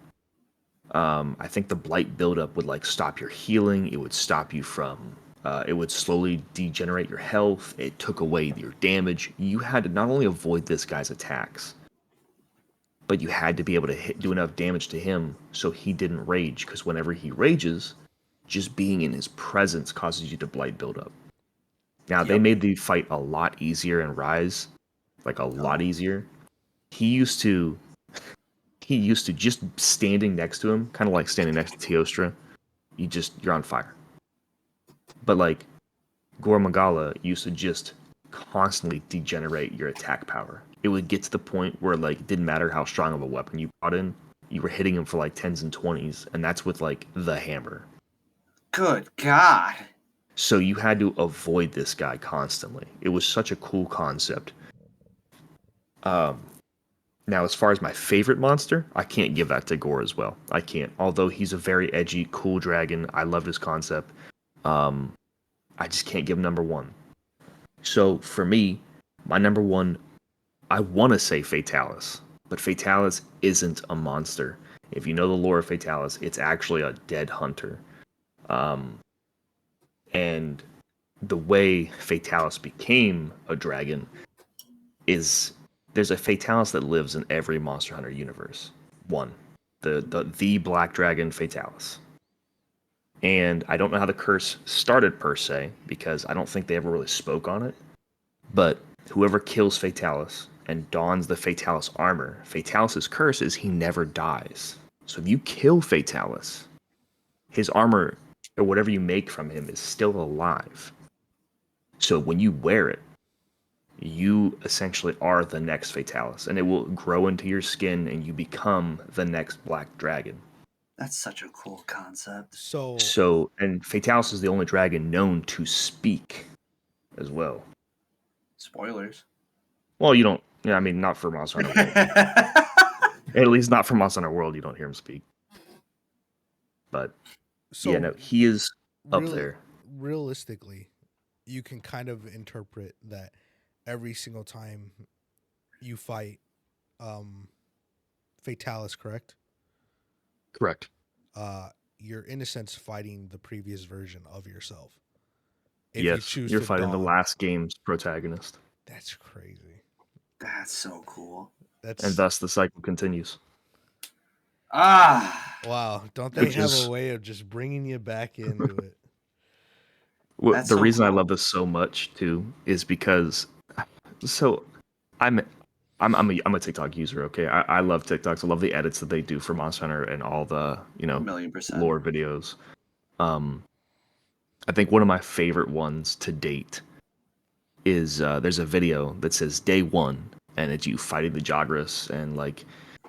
I think the Blight buildup would, like, stop your healing. It would stop you from... it would slowly degenerate your health. It took away your damage. You had to not only avoid this guy's attacks, but you had to be able to do enough damage to him so he didn't rage. Because whenever he rages, just being in his presence causes you to Blight buildup. Now, they made the fight a lot easier in Rise. Like, a lot easier. He used to just standing next to him, kind of like standing next to Teostra, you're on fire. But, like, Gore Magala used to just constantly degenerate your attack power. It would get to the point where, like, it didn't matter how strong of a weapon you brought in, you were hitting him for, like, 10s and 20s, and that's with, like, the hammer. Good God. So you had to avoid this guy constantly. It was such a cool concept. Now, as far as my favorite monster, I can't give that to Gore as well. I can't. Although he's a very edgy, cool dragon, I love his concept. I just can't give him number one. So for me, my number one, I want to say Fatalis, but Fatalis isn't a monster. If you know the lore of Fatalis, it's actually a dead hunter. And the way Fatalis became a dragon is there's a Fatalis that lives in every Monster Hunter universe. One, the Black Dragon Fatalis. And I don't know how the curse started per se, because I don't think they ever really spoke on it. But whoever kills Fatalis and dons the Fatalis armor, Fatalis's curse is he never dies. So if you kill Fatalis, his armor or whatever you make from him is still alive. So when you wear it, you essentially are the next Fatalis, and it will grow into your skin and you become the next Black Dragon. That's such a cool concept. So and Fatalis is the only dragon known to speak as well. Spoilers. Well, you don't, yeah, I mean, not for Monster Hunter World. At least not for Monster Hunter World, you don't hear him speak. But, yeah, no, he is up there. Realistically, you can kind of interpret that every single time you fight Fatalis, correct? Correct. You're in a sense fighting the previous version of yourself. If yes, you're fighting the last game's protagonist. That's crazy. That's so cool. And thus the cycle continues. Wow. Don't they have a way of just bringing you back into it? Well, the reason I love this so much too is because I'm a TikTok user, okay? I love TikToks. I love the edits that they do for Monster Hunter and all the, 1,000,000%. lore videos. I think one of my favorite ones to date is there's a video that says day 1, and it's you fighting the Jagras, and like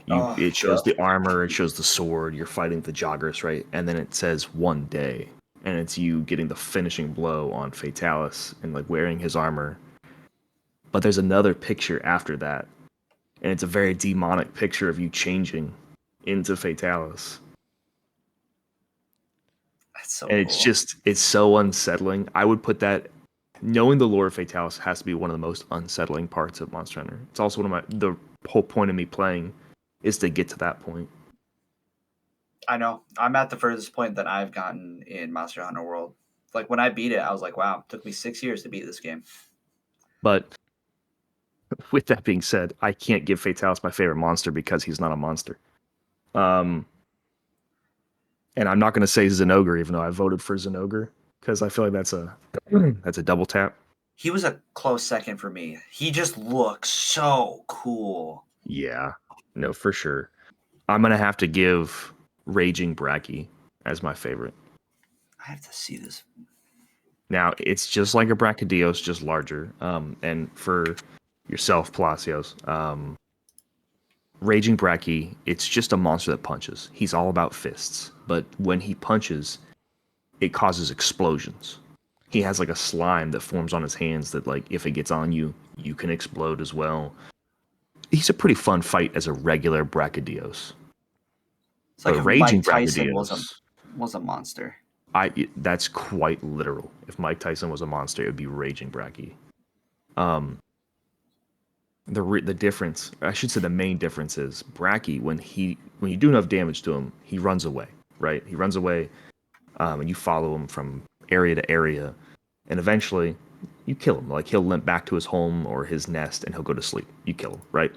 it shows the armor, it shows the sword, you're fighting the Jagras, right? And then it says 1 day, and it's you getting the finishing blow on Fatalis and like wearing his armor. But there's another picture after that, and it's a very demonic picture of you changing into Fatalis. That's so and cool. It's so unsettling. I would put that, knowing the lore of Fatalis has to be one of the most unsettling parts of Monster Hunter. It's also the whole point of me playing is to get to that point. I know. I'm at the furthest point that I've gotten in Monster Hunter World. Like when I beat it, I was like, wow, it took me 6 years to beat this game. But with that being said, I can't give Fatalis my favorite monster because he's not a monster. And I'm not going to say Zinogre, even though I voted for Zinogre, because I feel like that's a double tap. He was a close second for me. He just looks so cool. Yeah, no, for sure. I'm going to have to give Raging Bracky as my favorite. I have to see this. Now, it's just like a Brachydios, just larger. And for yourself, Palacios, Raging Bracky, it's just a monster that punches. He's all about fists. But when he punches, it causes explosions. He has like a slime that forms on his hands that like if it gets on you, you can explode as well. He's a pretty fun fight as a regular Brachydios. It's like But if Raging Mike Tyson Brachydios, was a monster. that's quite literal. If Mike Tyson was a monster, it would be Raging Brachy. Um, the difference, I should say, the main difference is Brachy when you do enough damage to him, he runs away. Right? He runs away, and you follow him from area to area, and eventually you kill him. Like he'll limp back to his home or his nest, and he'll go to sleep. You kill him. Right?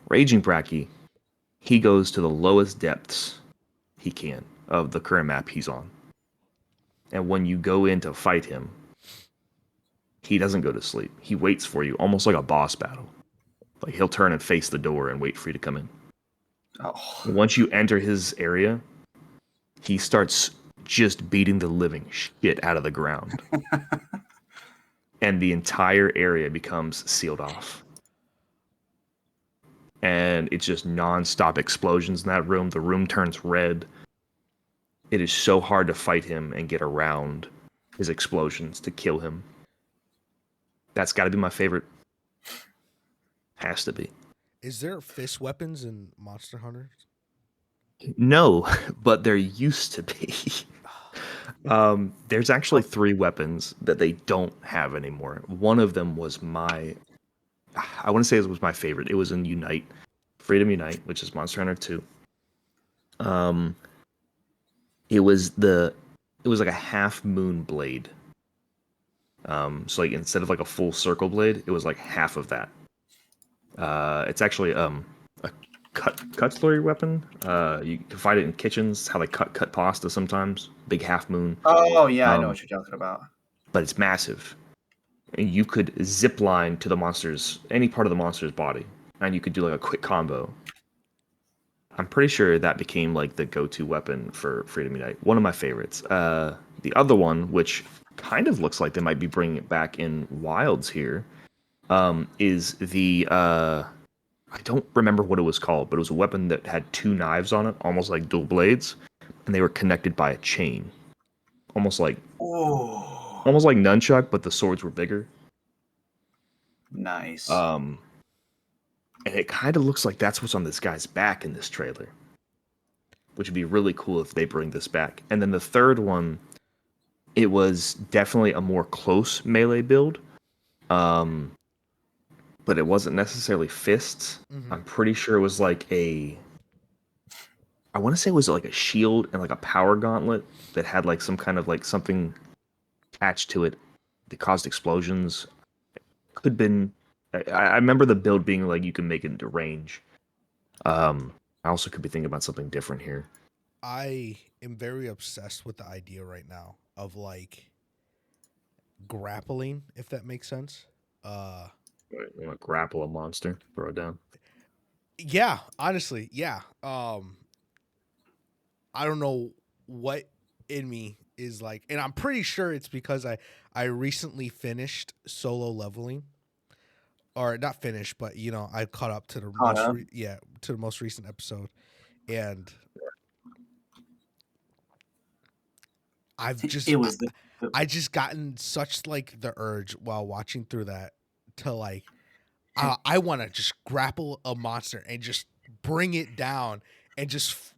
Raging Brachy, he goes to the lowest depths he can of the current map he's on. And when you go in to fight him, he doesn't go to sleep. He waits for you, almost like a boss battle. Like he'll turn and face the door and wait for you to come in. Oh, Once you enter his area, he starts just beating the living shit out of the ground. And the entire area becomes sealed off. And it's just non-stop explosions in that room. The room turns red. It is so hard to fight him and get around his explosions to kill him. That's got to be my favorite. Has to be. Is there fist weapons in Monster Hunter? No, but there used to be. There's actually 3 weapons that they don't have anymore. One of them was I want to say it was my favorite. It was in Unite, Freedom Unite, which is Monster Hunter 2. It was like a half moon blade. So like instead of like a full circle blade, it was like half of that. It's actually a cutlery weapon. You can find it in kitchens. How they cut pasta sometimes. Big half moon. oh yeah, I know what you're talking about. But it's massive. And you could zip line to the monster's any part of the monster's body, and you could do like a quick combo. I'm pretty sure that became like the go-to weapon for Freedom Unite. One of my favorites. The other one, which kind of looks like they might be bringing it back in Wilds here, is the I don't remember what it was called, but it was a weapon that had 2 knives on it, almost like dual blades, and they were connected by a chain, almost like nunchuck, but the swords were bigger. Nice. And it kind of looks like that's what's on this guy's back in this trailer, which would be really cool if they bring this back. And then the third one, it was definitely a more close melee build. But it wasn't necessarily fists. Mm-hmm. I'm pretty sure it was like I want to say it was like a shield and like a power gauntlet that had like some kind of like something attached to it that caused explosions. Could have been. I remember the build being like you can make it into range. I also could be thinking about something different here. I am very obsessed with the idea right now of like grappling, if that makes sense. You want to grapple a monster, throw it down. Yeah, honestly, yeah. I don't know what in me is like, and I'm pretty sure it's because I recently finished solo leveling, or not finished, but you know I caught up to the to the most recent episode, and I just gotten such like the urge while watching through that to like I want to just grapple a monster and just bring it down and just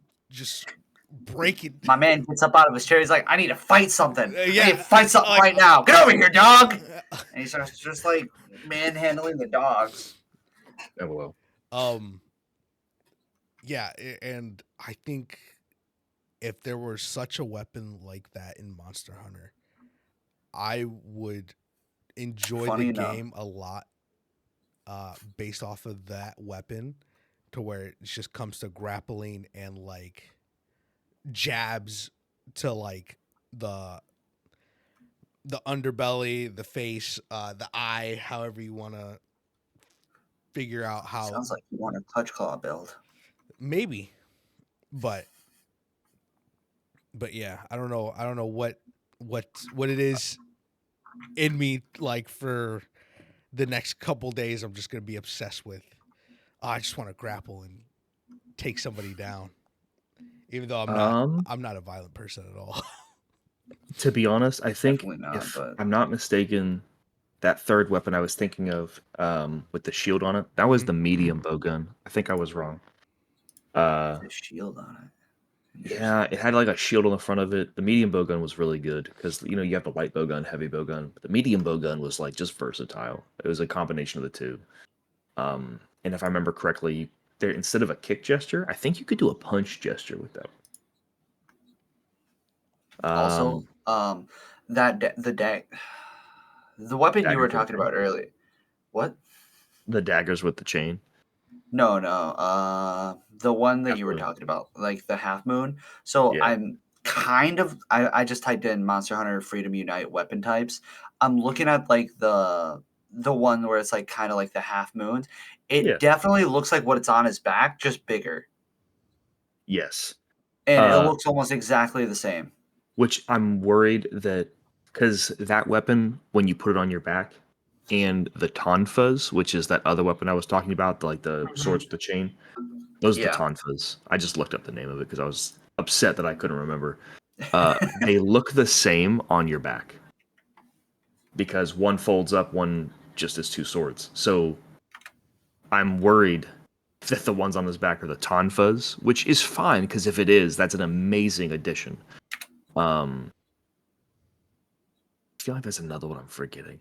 break it. My man gets up out of his chair. He's like, I need to fight something. I need to Yeah, fight something like, right now. Get over here, dog. And he starts just like manhandling the dogs. LOL. Yeah, and I think if there were such a weapon like that in Monster Hunter, I would enjoy the game a lot based off of that weapon, to where it just comes to grappling and like jabs to like the underbelly, the face, the eye, however you want to figure out how. Sounds like you want a touch claw build. Maybe, but yeah, I don't know what it is in me like for the next couple days. I'm just gonna be obsessed with. I just want to grapple and take somebody down, even though I'm not a violent person at all. To be honest, I think Definitely not, if but I'm not mistaken, that third weapon I was thinking of, with the shield on it, that was the medium bow gun. I think I was wrong. the shield on it. Yeah, it had like a shield on the front of it. The medium bow gun was really good because you have the light bow gun, heavy bow gun. But the medium bow gun was like just versatile. It was a combination of the two. And if I remember correctly, there instead of a kick gesture, I think you could do a punch gesture with that. Also, the weapon you were Daggers with talking about earlier. What? the daggers with the chain. No. The one that Half you were moon. talking about, like the half moon. So Yeah, I'm kind of. I just typed in Monster Hunter Freedom Unite weapon types. I'm looking at like the one where it's like kind of like the half moon. It yeah, definitely looks like what it's on his back, just bigger, yes. and it Uh, looks almost exactly the same. which I'm worried that because that weapon, when you put it on your back, and the tonfas, which is that other weapon I was talking about, like the Mhm. swords with the chain, those are the Yeah. tonfas. I just looked up the name of it because I was upset that I couldn't remember. They look the same on your back because one folds up, one just is two swords. So I'm worried that the ones on his back are the tonfas, which is fine because if it is, that's an amazing addition. Um, I feel like there's another one I'm forgetting.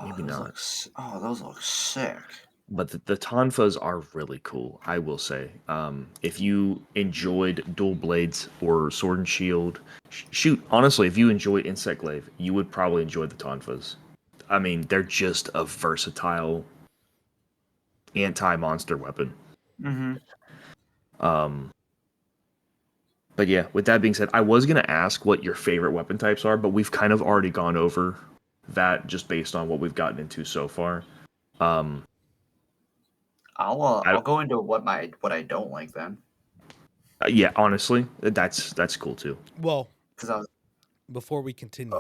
Maybe not. Those look sick. But the tonfas are really cool, I will say. If you enjoyed dual blades or sword and shield, shoot, honestly, if you enjoy insect glaive, you would probably enjoy the tonfas. I mean, they're just a versatile anti-monster weapon. Mm-hmm. Um, but yeah, with that being said, I was gonna ask what your favorite weapon types are, but we've kind of already gone over that just based on what we've gotten into so far. Um, I, I'll go into what I don't like then, yeah, honestly, that's cool too. Well, because I was before we continue,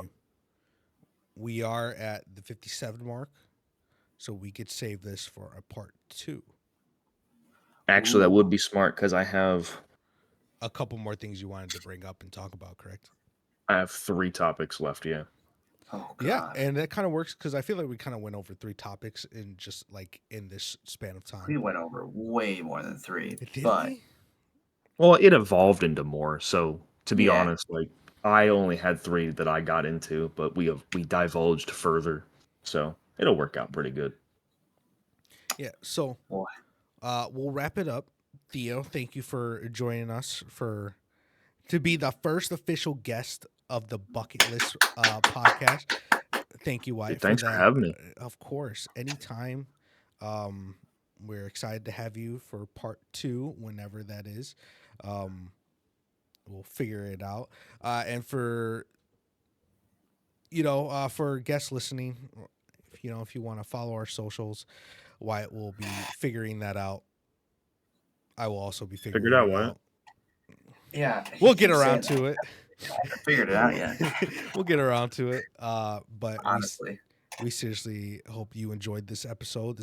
we are at the 57 mark, so we could save this for a part 2. Actually, that would be smart because A couple more things you wanted to bring up and talk about, correct? I have 3 topics left. Yeah, oh Yeah, god, and that kind of works because I feel like we kind of went over 3 topics in just like in this span of time. we went over way more than 3, Did but we? well, it evolved into more. So to be yeah, honest, like I only had 3 that I got into, but we divulged further, so it'll work out pretty good. Yeah. So boy, we'll wrap it up. Theo, thank you for joining us to be the first official guest of the Bucket List podcast. Thank you, Dude, Wyatt, for thanks for that. having me. Of course, anytime. Um, we're excited to have you for part 2, whenever that is. Um, we'll figure it out. And for guests listening, if you want to follow our socials, Wyatt will be figuring that out. I will also be Figured figuring out it what. out. yeah, We'll get around to it. I haven't figured it out yet. We'll get around to it. But Honestly, we seriously hope you enjoyed this episode.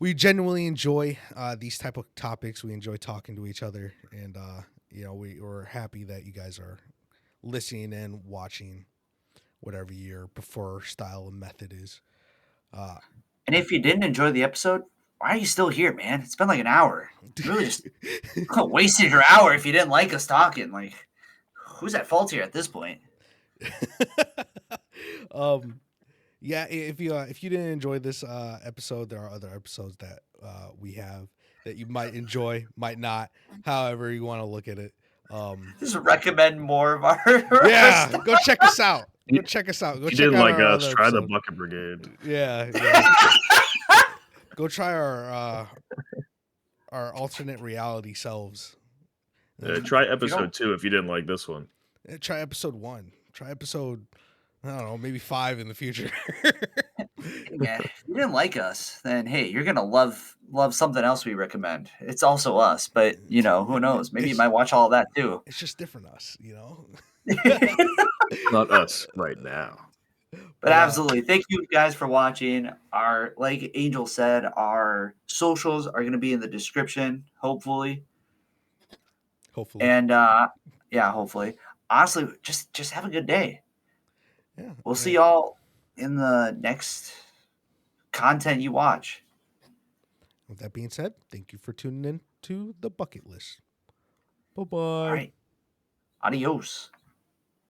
We genuinely enjoy these type of topics. We enjoy talking to each other, and we're happy that you guys are listening and watching whatever your preferred style and method is. and if you didn't enjoy the episode, why are you still here, man? It's been like an hour. You really just wasted your hour if you didn't like us talking. Like, who's at fault here at this point? um, yeah. If you didn't enjoy this episode, there are other episodes that we have that you might enjoy, might not. However you want to look at it. Just recommend more of our Yeah, stuff. go check us out. Go If check us out. Go you check didn't out like our us, other try the episode. Bucket Brigade. Yeah. Go try our alternate reality selves. Try If you don't, episode 2 if you didn't like this one. Try episode 1. Try episode, I don't know, maybe 5 in the future. hey man, if you didn't like us, then hey, you're gonna love something else we recommend. It's also us, but who knows? Maybe you might watch all of that too. It's just different us, Not us right now. But absolutely, thank you guys for watching. Like Angel said, our socials are going to be in the description, hopefully. Hopefully. And Yeah, hopefully. Honestly, just have a good day. Yeah. We'll see y'all in the next content you watch. With that being said, thank you for tuning in to the bucket list. Bye All bye. right. Adios.